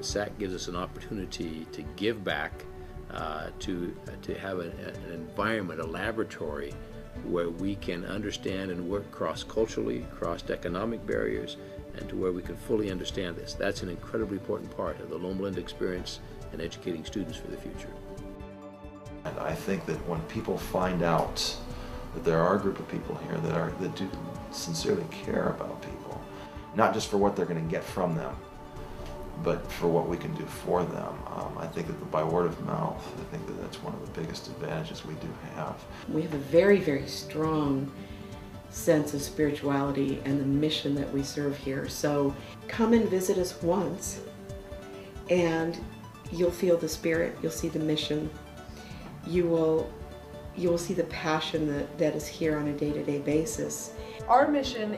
SAC gives us an opportunity to give back, to have an environment, a laboratory, where we can understand and work cross-culturally, cross-economic barriers, and to where we can fully understand this. That's an incredibly important part of the Loma Linda experience in educating students for the future. And I think that when people find out that there are a group of people here that do sincerely care about people, not just for what they're going to get from them, but for what we can do for them. I think that by word of mouth, I think that that's one of the biggest advantages we do have. We have a very, very strong sense of spirituality and the mission that we serve here. So come and visit us once and you'll feel the spirit, you'll see the mission, you will see the passion that is here on a day-to-day basis. Our mission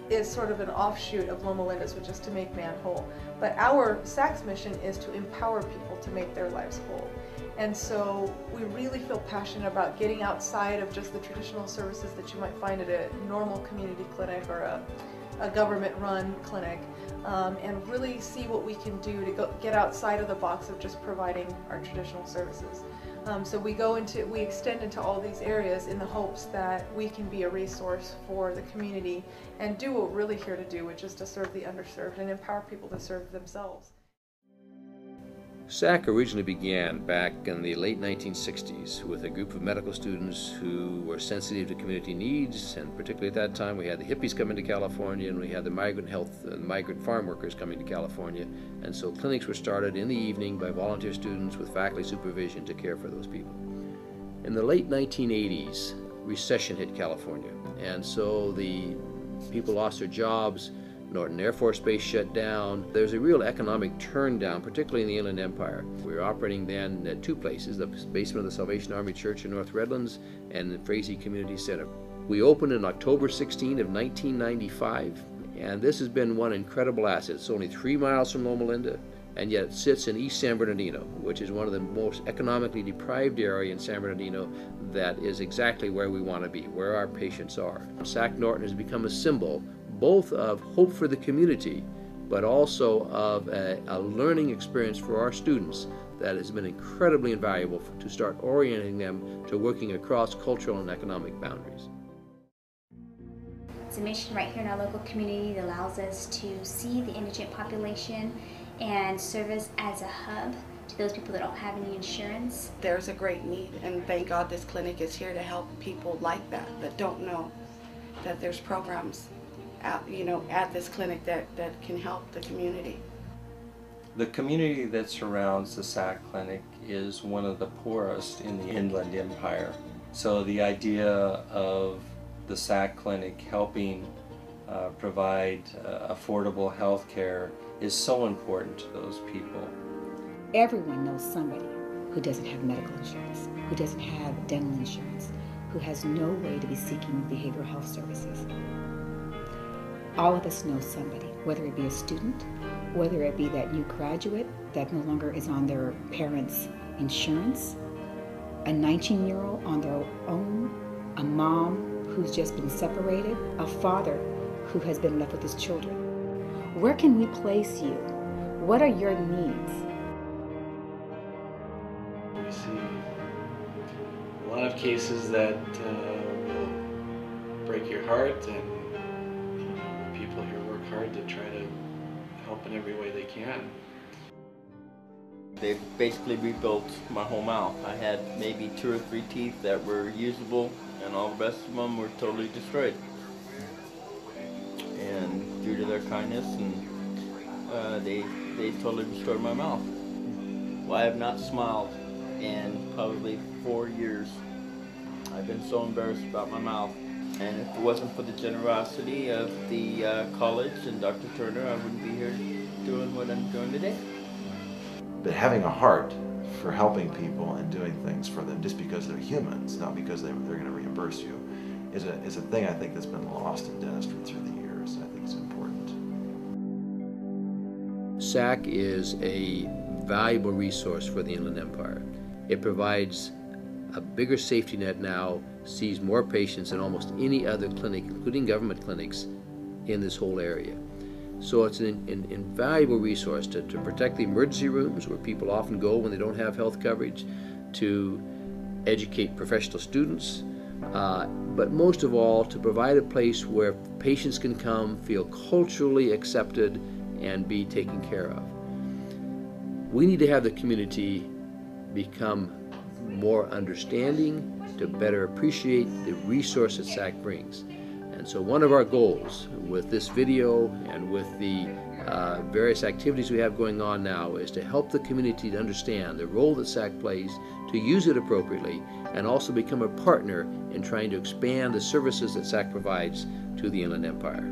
is sort of an offshoot of Loma Linda's, which is to make man whole. But our SACS mission is to empower people to make their lives whole. And so we really feel passionate about getting outside of just the traditional services that you might find at a normal community clinic or a government-run clinic, and really see what we can do to get outside of the box of just providing our traditional services. So we extend into all these areas in the hopes that we can be a resource for the community and do what we're really here to do, which is to serve the underserved and empower people to serve themselves. SAC originally began back in the late 1960s with a group of medical students who were sensitive to community needs, and particularly at that time we had the hippies coming to California and we had the migrant farm workers coming to California, and so clinics were started in the evening by volunteer students with faculty supervision to care for those people. In the late 1980s, recession hit California, and so the people lost their jobs. Norton Air Force Base shut down. There's a real economic turn down, particularly in the Inland Empire. We were operating then at two places, the basement of the Salvation Army Church in North Redlands and the Frazee Community Center. We opened on October 16 of 1995, and this has been one incredible asset. It's only 3 miles from Loma Linda, and yet it sits in East San Bernardino, which is one of the most economically deprived area in San Bernardino that is exactly where we want to be, where our patients are. SAC-Norton has become a symbol both of hope for the community, but also of a learning experience for our students that has been incredibly invaluable to start orienting them to working across cultural and economic boundaries. It's a mission right here in our local community that allows us to see the indigent population and service as a hub to those people that don't have any insurance. There's a great need, and thank God this clinic is here to help people like that don't know that there's programs at this clinic that can help the community. The community that surrounds the SAC clinic is one of the poorest in the Inland Empire. So the idea of the SAC clinic helping provide affordable health care is so important to those people. Everyone knows somebody who doesn't have medical insurance, who doesn't have dental insurance, who has no way to be seeking behavioral health services. All of us know somebody, whether it be a student, whether it be that new graduate that no longer is on their parents' insurance, a 19-year-old on their own, a mom who's just been separated, a father who has been left with his children. Where can we place you? What are your needs? We see a lot of cases that will break your heart, and people here work hard to try to help in every way they can. They basically rebuilt my whole mouth. I had maybe 2 or 3 teeth that were usable, and all the rest of them were totally destroyed. And due to their kindness, and they totally restored my mouth. Well, I have not smiled in probably 4 years. I've been so embarrassed about my mouth. And if it wasn't for the generosity of the college and Dr. Turner, I wouldn't be here doing what I'm doing today. But having a heart for helping people and doing things for them just because they're humans, not because they're going to reimburse you, is a thing I think that's been lost in dentistry through the years. I think it's important. SAC is a valuable resource for the Inland Empire. It provides a bigger safety net now, sees more patients than almost any other clinic, including government clinics, in this whole area. So it's an invaluable resource to protect the emergency rooms where people often go when they don't have health coverage, to educate professional students, but most of all to provide a place where patients can come, feel culturally accepted, and be taken care of. We need to have the community become more understanding to better appreciate the resource that SAC brings. And so one of our goals with this video and with the various activities we have going on now is to help the community to understand the role that SAC plays, to use it appropriately, and also become a partner in trying to expand the services that SAC provides to the Inland Empire.